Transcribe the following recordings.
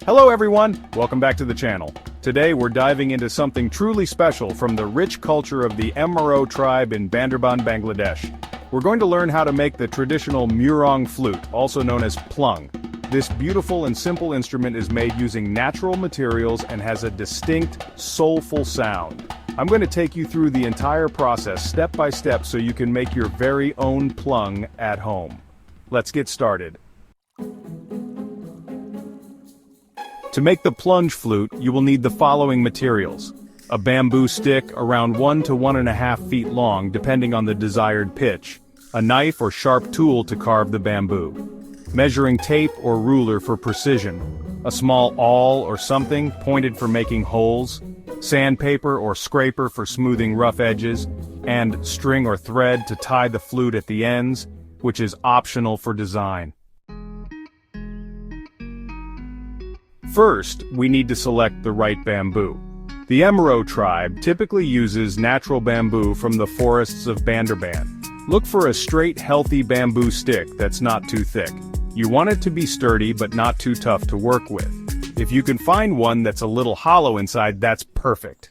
Hello everyone, welcome back to the channel. Today we're diving into something truly special from the rich culture of the MRO tribe in Bandarban, Bangladesh. We're going to learn how to make the traditional Murong flute, also known as PLUNG. This beautiful and simple instrument is made using natural materials and has a distinct, soulful sound. I'm going to take you through the entire process step by step so you can make your very own PLUNG at home. Let's get started. To make the plunge flute, you will need the following materials. A bamboo stick around 1 to 1.5 feet long depending on the desired pitch. A knife or sharp tool to carve the bamboo. Measuring tape or ruler for precision. A small awl or something pointed for making holes. Sandpaper or scraper for smoothing rough edges. And string or thread to tie the flute at the ends, which is optional for design. First, we need to select the right bamboo. The MRO tribe typically uses natural bamboo from the forests of Bandarban. Look for a straight, healthy bamboo stick that's not too thick. You want it to be sturdy but not too tough to work with. If you can find one that's a little hollow inside, that's perfect.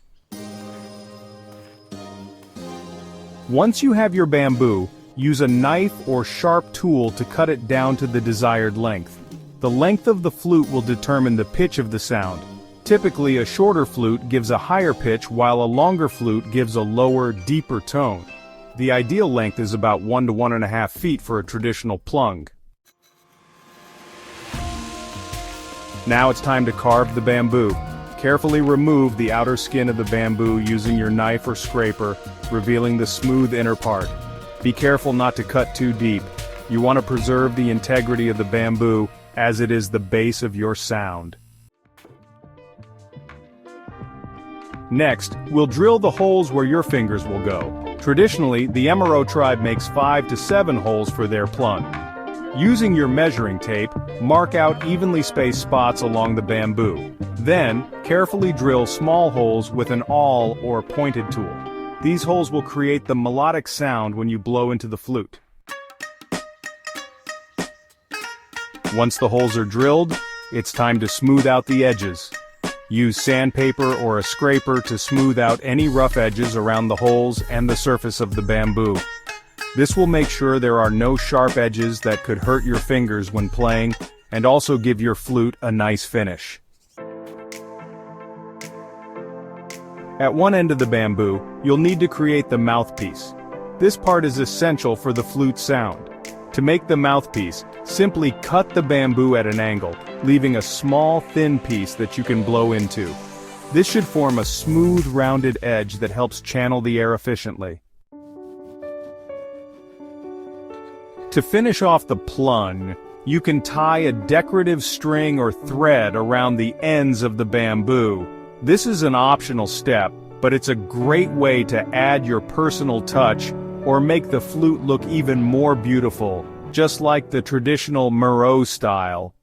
Once you have your bamboo, use a knife or sharp tool to cut it down to the desired length. The length of the flute will determine the pitch of the sound. Typically, a shorter flute gives a higher pitch while a longer flute gives a lower, deeper tone. The ideal length is about 1 to 1.5 feet for a traditional plung. Now it's time to carve the bamboo. Carefully remove the outer skin of the bamboo using your knife or scraper, revealing the smooth inner part. Be careful not to cut too deep. You want to preserve the integrity of the bamboo, as it is the base of your sound. Next, we'll drill the holes where your fingers will go. Traditionally, the MRO tribe makes 5 to 7 holes for their plung. Using your measuring tape, mark out evenly spaced spots along the bamboo. Then, carefully drill small holes with an awl or pointed tool. These holes will create the melodic sound when you blow into the flute. Once the holes are drilled, it's time to smooth out the edges. Use sandpaper or a scraper to smooth out any rough edges around the holes and the surface of the bamboo. This will make sure there are no sharp edges that could hurt your fingers when playing, and also give your flute a nice finish. At one end of the bamboo, you'll need to create the mouthpiece. This part is essential for the flute sound. To make the mouthpiece, simply cut the bamboo at an angle, leaving a small thin piece that you can blow into. This should form a smooth rounded edge that helps channel the air efficiently. To finish off the plung, you can tie a decorative string or thread around the ends of the bamboo. This is an optional step, but it's a great way to add your personal touch or make the flute look even more beautiful, just like the traditional MRO style.